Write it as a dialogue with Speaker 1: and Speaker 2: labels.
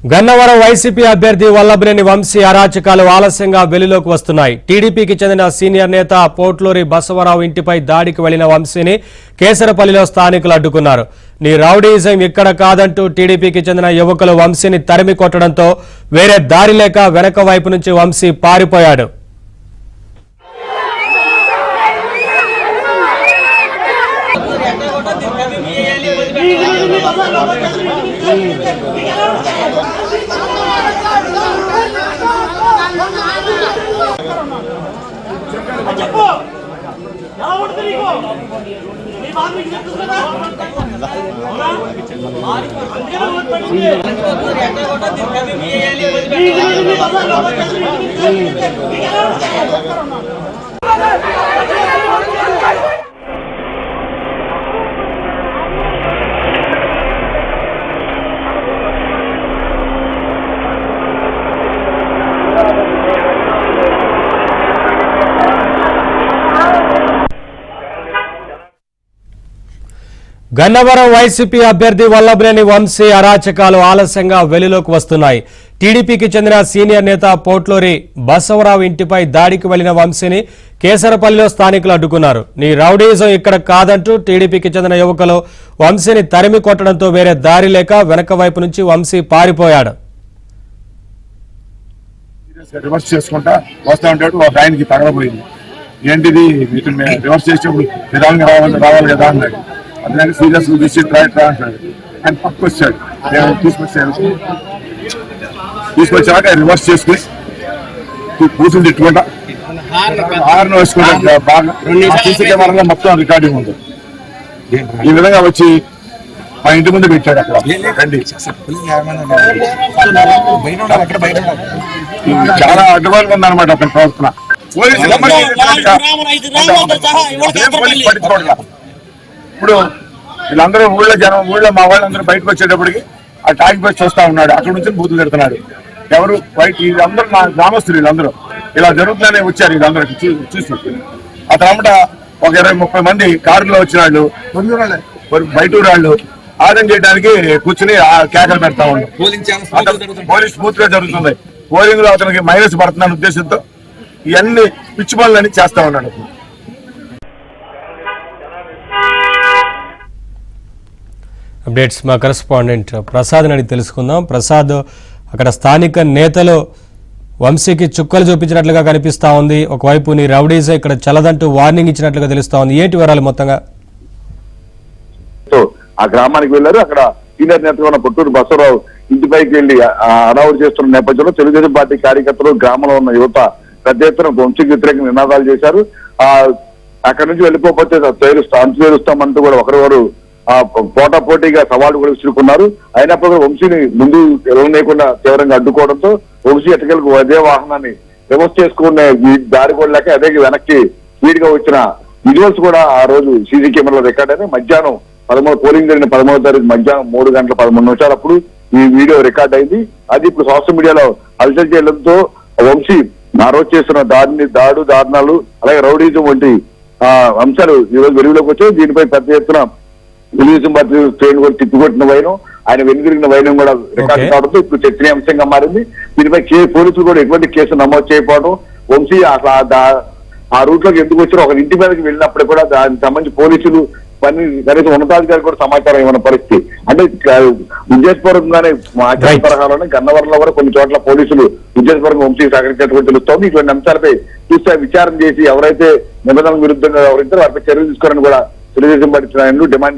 Speaker 1: Gannavaram YCP అభ్యర్థి వల్లభనేని వంశీ అరాచకాలు ఆలస్యంగా వెలుగులోకి వస్తున్నాయి. టీడీపీకి చెందిన సీనియర్ నేత పోట్లూరి బసవరావు ఇంటిపై దాడికి వెళ్లిన వంశీని కేసరపల్లిలో స్థానికులు అడ్డుకున్నారు. నీ రౌడీయిజం ఇక్కడ కాదంటూ టీడీపీకి చెందిన యువకులు వంశీని తరిమి కొట్టడంతో వేరే దారి లేక వెనక వైపు నుంచి వంశీ పారిపోయాడు. గన్నవరం వైసీపీ అభ్యర్థి వల్లభనేని వంశీ అరాచకాలు ఆలస్యంగా వెలుగులోకి వస్తున్నాయి. టీడీపీకి చెందిన సీనియర్ నేత పోట్లూరి బసవరావు ఇంటిపై దాడికి వెళ్లిన వంశీని కేసరపల్లిలో స్థానికులు అడ్డుకున్నారు. నీ రౌడీయిజం ఇక్కడ కాదంటూ టీడీపీకి చెందిన యువకులు వంశీని తరిమి కొట్టడంతో వేరే దారి లేక వెనక వైపు నుంచి వంశీ పారిపోయాడు.
Speaker 2: రివర్స్ చేసుకుంటా వస్తా ఉంటాడు. ఒక ఆయనకి తగలబోయింది. ఏంటిది రివర్స్ చేసేప్పుడు నిదానంగా రావాలి కదా అన్నాడు. అందుకని సీరియస్ తీసి ట్రా అంటాడు. ఆయన పక్క వచ్చాడు. తీసుకొచ్చాక రివర్స్ చేసుకుని కూర్చుని తిట్టుకుంటా హార్న్ వేసుకుంటా. బాగా సీసీ కెమెరాలో మొత్తం రికార్డింగ్ ఉంది. ఈ విధంగా వచ్చి మా ఇంటి ముందు పెట్టాడు. అక్కడ రండి చాలా అడ్వాన్స్ ఉందన్నమాట అతని ప్రవర్తన. ఇప్పుడు వీళ్ళందరూ ఊళ్ళో మా వాళ్ళందరూ బయటకు వచ్చేటప్పటికి ఆ టాక్ బస్ చూస్తా ఉన్నాడు. అక్కడ నుంచి బూతులు తిడుతున్నాడు. ఎవరు బయట వీళ్ళందరూ నా గ్రామస్తులు వీళ్ళందరూ ఇలా జరుగుతుందనే వచ్చారు. వీళ్ళందరూ చూసి అతను అమ్మట ఒక 20-30 మంది కారులో వచ్చిన వాళ్ళు బయట వాళ్ళు ఆదం చేయడానికి కూర్చుని కేకలు పెడతా ఉన్నారు. పోలీస్ బూత్ గా జరుగుతుంది. పోలింగ్ లో అతనికి మైనస్ పడుతున్న ఉద్దేశంతో ఇవన్నీ పిచ్చి పనులని చేస్తా ఉన్నాడు.
Speaker 1: అప్డేట్స్ మా కరెస్పాండెంట్ ప్రసాద్ అని తెలుసుకుందాం. ప్రసాద్, అక్కడ స్థానిక నేతలు వంశీకి చుక్కలు చూపించినట్లుగా కనిపిస్తా ఉంది. ఒకవైపు నీ రౌడీజం ఇక్కడ చల్లదంటూ వార్నింగ్ ఇచ్చినట్లుగా తెలుస్తా ఉంది. ఏంటి వివరాలు మొత్తంగా?
Speaker 3: ఆ గ్రామానికి వెళ్లారు. అక్కడ సీనియర్ నేతగా ఉన్న పొట్టూరు బసవరావు ఇంటిపైకి వెళ్లి అడావుడు చేస్తున్న నేపథ్యంలో తెలుగుదేశం పార్టీ కార్యకర్తలు, గ్రామంలో ఉన్న యువత పెద్ద ఎత్తున వంశీకి వ్యతిరేక నినాదాలు చేశారు. అక్కడి నుంచి వెళ్ళిపోతే అంచులేరుస్తామంటూ కూడా ఒకరివారు పోటాపోటీగా సవాళ్లు కూడా విసురుకున్నారు. అయినప్పుడు వంశీని ముందు వెళ్ళలేకుండా తీవ్రంగా అడ్డుకోవడంతో వంశీ ఎట్టకెలకు అదే వాహనాన్ని రివర్స్ చేసుకునే దారి కూడా లేక అదే వెనక్కి స్పీడ్ గా వచ్చిన విజువల్స్ కూడా ఆ రోజు సీసీ కెమెరాలో రికార్డ్ అయినాయి. మధ్యాహ్నం పోలింగ్ జరిగిన 13వ తారీఖు మధ్యాహ్నం 3:13 అప్పుడు ఈ వీడియో రికార్డ్ అయింది. అది ఇప్పుడు సోషల్ మీడియాలో హల్చల్ చేయడంతో వంశీ ఆ రోజు చేస్తున్న దారుణాలు అలాగే రౌడీజం వంటి అంశాలు ఈ రోజు వెలుగులోకి వచ్చాయి. దీనిపై పెద్ద ఎత్తున తెలుగుదేశం పార్టీ శ్రేణులు కూడా తిప్పికొట్టిన వైనం, ఆయన వెనుదిరిగిన వైనం కూడా రికార్డు కావడంతో ఇప్పుడు చర్చనీయాంశంగా మారింది. దీనిపై పోలీసులు కూడా ఎటువంటి కేసు నమోదు చేయకపోవడం, వంశీ అట్లా ఆ రూట్ లోకి ఎందుకు వచ్చారో ఒక ఇంటి మీదకి వెళ్ళినప్పుడు కూడా దానికి సంబంధించి పోలీసులు పని కనీసం ఉన్నతాధికారి కూడా సమాచారం ఇవ్వని పరిస్థితి. అంటే ఉద్దేశపూర్వకంగానే తరహాలోనే గన్నవరంలో కూడా కొన్ని చోట్ల పోలీసులు ఉద్దేశపూర్వకంగా వంశీ సహకరించినట్టు తెలుస్తోంది. ఇటువంటి అంశాలపై చూస్తే విచారణ చేసి ఎవరైతే నిబంధనలకు విరుద్ధంగా ఎవరైతే వారిపై చర్యలు తీసుకోవాలని కూడా తెలుగుదేశం పార్టీ డిమాండ్